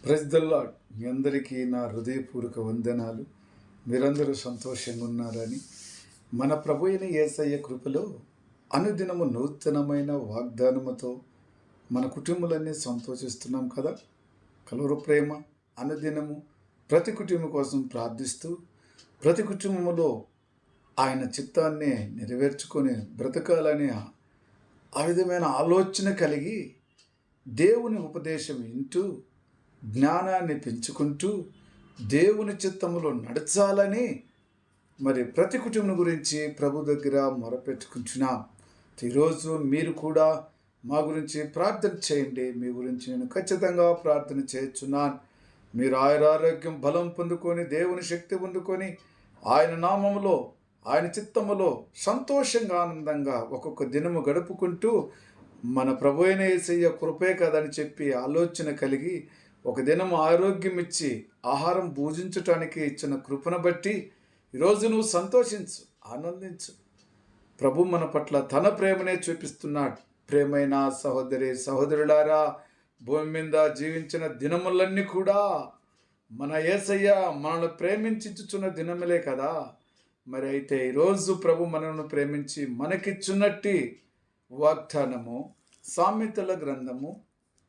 Praise the lord. మీ అందరికీ నా హృదయపూర్వక వందనాలు. మీరందరూ సంతోషంగా ఉన్నారని, మన ప్రభు అయిన యేసయ్య కృపలో అనుదినము నూతనమైన వాగ్దానముతో మన కుటుంబాలన్నీ సంతోషిస్తున్నాం కదా. కలువరు ప్రేమ అనుదినము ప్రతి కుటుంబం కోసం ప్రార్థిస్తూ, ప్రతి కుటుంబంలో ఆయన చిత్తాన్ని నెరవేర్చుకొని బ్రతకాలని ఆ విధమైన ఆలోచన కలిగి దేవుని ఉపదేశం వింటూ జ్ఞానాన్ని పెంచుకుంటూ దేవుని చిత్తములో నడచాలని మరి ప్రతి కుటుంబం గురించి ప్రభు దగ్గర మొరపెట్టుకుంటున్నాం. ఈరోజు మీరు కూడా మా గురించి ప్రార్థన చేయండి. మీ గురించి నేను ఖచ్చితంగా ప్రార్థన చేస్తున్నాను. మీరు ఆరోగ్యం బలం పొందుకొని దేవుని శక్తి పొందుకొని ఆయన నామములో ఆయన చిత్తములో సంతోషంగా ఆనందంగా ఒక్కొక్క దినము గడుపుకుంటూ మన ప్రభు అయిన యేసయ్య కృపే కదని చెప్పి ఆలోచన కలిగి ఒక దినం ఆరోగ్యం ఇచ్చి ఆహారం భూజించటానికి ఇచ్చిన కృపను బట్టి ఈరోజు నువ్వు సంతోషించు, ఆనందించు. ప్రభు మన పట్ల తన ప్రేమనే చూపిస్తున్నాడు. ప్రేమైన సహోదరి సహోదరులారా, భూమి మీద జీవించిన దినములన్నీ కూడా మన యేసయ్య మనల్ని ప్రేమించుచున్న దినములే కదా. మరి అయితే ఈరోజు ప్రభు మనల్ని ప్రేమించి మనకిచ్చున్నట్టి వాగ్దానము సామెతల గ్రంథము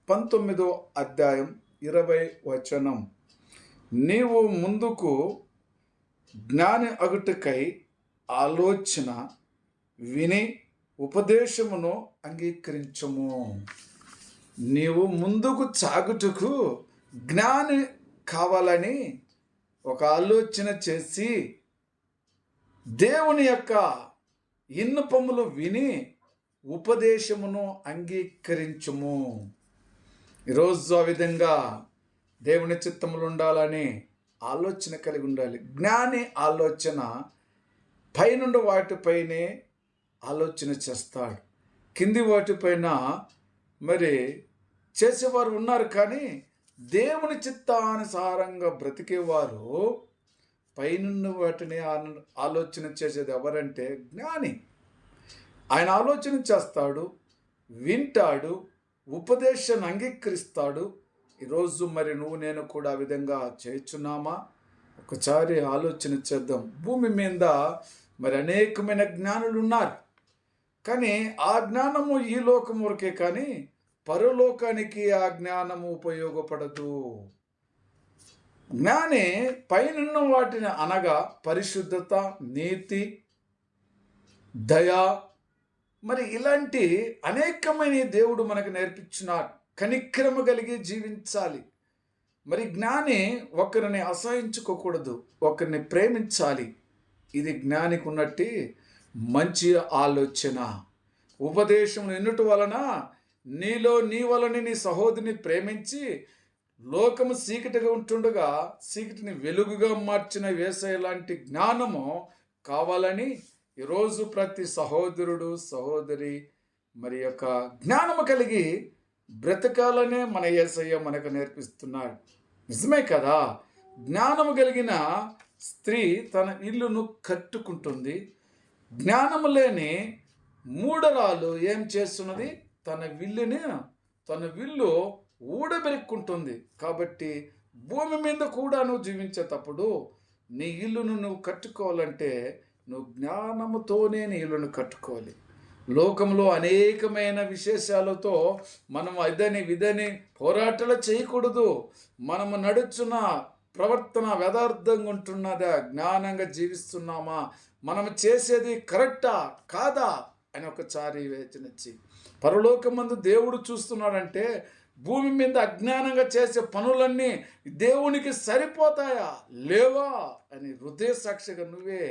19వ అధ్యాయం 20వ వచనం. నీవు ముందుకు జ్ఞాని అగుటకై ఆలోచన విని ఉపదేశమును అంగీకరించము. నీవు ముందుకు సాగుటకు జ్ఞాని కావాలని ఒక ఆలోచన చేసి దేవుని యొక్క విన్నపములు విని ఉపదేశమును అంగీకరించుము. ఈరోజు ఆ విధంగా దేవుని చిత్తములు ఉండాలని ఆలోచన కలిగి ఉండాలి. జ్ఞాని ఆలోచన పైనుండి వాటిపైనే ఆలోచన చేస్తాడు. కింది వాటిపైన మరి చేసేవారు ఉన్నారు, కానీ దేవుని చిత్తానుసారంగా బ్రతికేవారు పైనున్న వాటిని ఆలోచన చేసేది ఎవరంటే జ్ఞాని. ఆయన ఆలోచన చేస్తాడు, వింటాడు, ఉపదేశాన్ని అంగీకరిస్తాడు. ఈరోజు మరి నువ్వు నేను కూడా ఆ విధంగా చేస్తున్నామా? ఒకసారి ఆలోచన చేద్దాం. భూమి మీద మరి అనేకమైన జ్ఞానులు ఉన్నారు, కానీ ఆ జ్ఞానము ఈ లోకం వరకే, కానీ పరలోకానికి ఆ జ్ఞానము ఉపయోగపడదు. జ్ఞాని పైనున్న వాటిని అనగా పరిశుద్ధత, నీతి, దయ, మరి ఇలాంటి అనేకమైన దేవుడు మనకు నేర్పించినాడు. కనిక్రమ కలిగి జీవించాలి. మరి జ్ఞాని ఒకరిని అసహించుకోకూడదు, ఒకరిని ప్రేమించాలి. ఇది జ్ఞానికి ఉన్నట్టు మంచి ఆలోచన. ఉపదేశం ఎన్నుట వలన నీలో నీ వలని నీ సహోదరిని ప్రేమించి లోకము చీకటిగా ఉంటుండగా చీకటిని వెలుగుగా మార్చిన యేసయ్య లాంటి జ్ఞానము కావాలని ఈరోజు ప్రతి సహోదరుడు సహోదరి మరి యొక్క జ్ఞానము కలిగి బ్రతకాలనే మన యేసయ్య మనకు నేర్పిస్తున్నాడు. నిజమే కదా. జ్ఞానము కలిగిన స్త్రీ తన ఇల్లును కట్టుకుంటుంది. జ్ఞానము లేని మూఢరాలు ఏం చేస్తున్నది? తన విల్లు ఊడబెరుక్కుంటుంది. కాబట్టి భూమి మీద కూడా నువ్వు జీవించేటప్పుడు నీ ఇల్లును నువ్వు కట్టుకోవాలంటే నువ్వు జ్ఞానముతోనే నీ ఇల్లును కట్టుకోవాలి. లోకంలో అనేకమైన విశేషాలతో మనం విధని పోరాటాలు చేయకూడదు. మనము నడుచున్న ప్రవర్తన యథార్థంగా ఉంటున్నదా? జ్ఞానంగా జీవిస్తున్నామా? మనం చేసేది కరెక్టా కాదా అని ఒకసారి వేచనొచ్చి పరలోకమందు దేవుడు చూస్తున్నాడంటే భూమి మీద అజ్ఞానంగా చేసే పనులన్నీ దేవునికి సరిపోతాయా లేవా అని హృదయ సాక్షిగా నువ్వే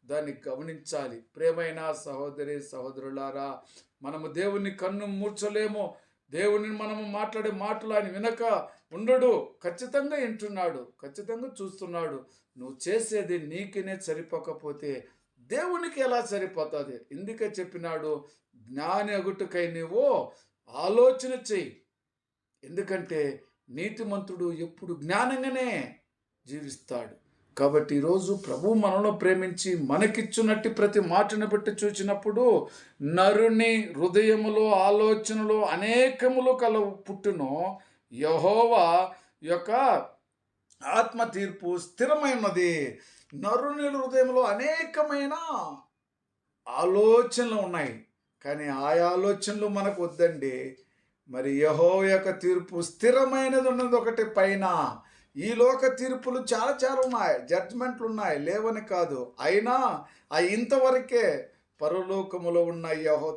దాన్ని గమనించాలి. ప్రేమైన సహోదరి సహోదరులారా, మనము దేవుని కన్ను మూర్చలేము. దేవుని మనము మాట్లాడే మాటలు ఆయన వినక ఉండడు. ఖచ్చితంగా వింటున్నాడు, ఖచ్చితంగా చూస్తున్నాడు. నువ్వు చేసేది నీకునే సరిపోకపోతే దేవునికి ఎలా సరిపోతుంది? ఇందుకే చెప్పినాడు, జ్ఞాని అగుటకై నీవు ఆలోచన చెయ్యి. ఎందుకంటే నీతిమంతుడు ఎప్పుడు జ్ఞానంగానే జీవిస్తాడు. కాబట్టి ఈరోజు ప్రభు మనలో ప్రేమించి మనకిచ్చున్నట్టు ప్రతి మాటను బట్టి చూచినప్పుడు నరుని హృదయములో ఆలోచనలో అనేకములు పుట్టును. యెహోవా ఈ యొక్క ఆత్మ తీర్పు స్థిరమైనది. నరుని హృదయంలో అనేకమైన ఆలోచనలు ఉన్నాయి. కానీ ఆ ఆలోచనలు మనకు వద్దండి. మరి యెహోవా యొక్క తీర్పు స్థిరమైనది ఉన్నది ఒకటి పైన. ఈ లోక తీర్పులు చాలా చాలా ఉన్నాయి. జడ్జ్‌మెంట్లు ఉన్నాయి. లేవని కాదు. అయినా ఇంతవరకే. పరలోకములో ఉన్న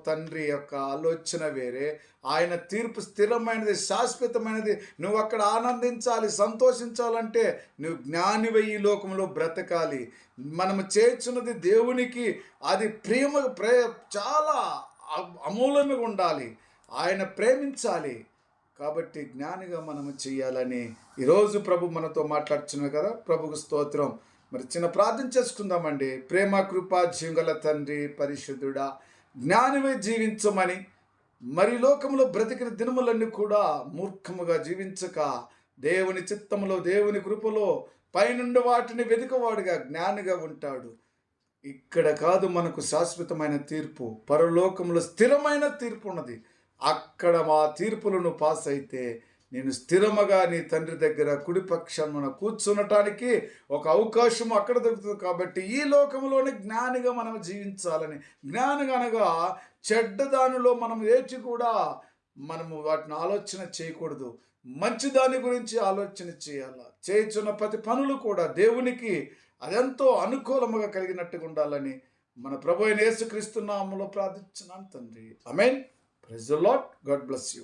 తండ్రి యొక్క ఆలోచన వేరే. ఆయన తీర్పు స్థిరమైనది, శాశ్వతమైనది. నువ్వు అక్కడ ఆనందించాలి, సంతోషించాలంటే నువ్వు జ్ఞానివై ఈ లోకంలో బ్రతకాలి. మనము చేస్తున్నది దేవునికి అది చాలా అమూల్యంగా ఉండాలి. ఆయన ప్రేమించాలి. కాబట్టి జ్ఞానిగా మనము చేయాలని ఈరోజు ప్రభు మనతో మాట్లాడుచున్నాడు కదా. ప్రభుకు స్తోత్రం. మరి చిన్న ప్రార్థన చేసుకుందామండి. ప్రేమ కృప జీవంగల తండ్రి పరిశుద్ధుడా, జ్ఞానమే జీవించమని, మరి లోకంలో బ్రతికిన దినములన్నీ కూడా మూర్ఖముగా జీవించక దేవుని చిత్తములో దేవుని కృపలో పైనుండి వాటిని వెతుకవాడుగా జ్ఞానిగా ఉంటాడు. ఇక్కడ కాదు మనకు శాశ్వతమైన తీర్పు, పరలోకంలో స్థిరమైన తీర్పు ఉన్నది. అక్కడ మా తీర్పులను పాస్ అయితే నేను స్థిరముగా నీ తండ్రి దగ్గర కుడిపక్షమున కూర్చునటానికి ఒక అవకాశం అక్కడ దొరుకుతుంది. కాబట్టి ఈ లోకంలోనే జ్ఞానిగా మనం జీవించాలని. జ్ఞానిగా అనగా చెడ్డదానిలో మనం ఏచి కూడా మనము వాటిని ఆలోచన చేయకూడదు. మంచి దాని గురించి ఆలోచన చేయాల. చేయుచున్న ప్రతి పనులు కూడా దేవునికి అదెంతో అనుకూలముగా కలిగినట్టుగా ఉండాలని మన ప్రభు అయిన యేసుక్రీస్తు నామములో ప్రార్థించున్నాను తండ్రి. Amen. Praise the Lord. God bless you.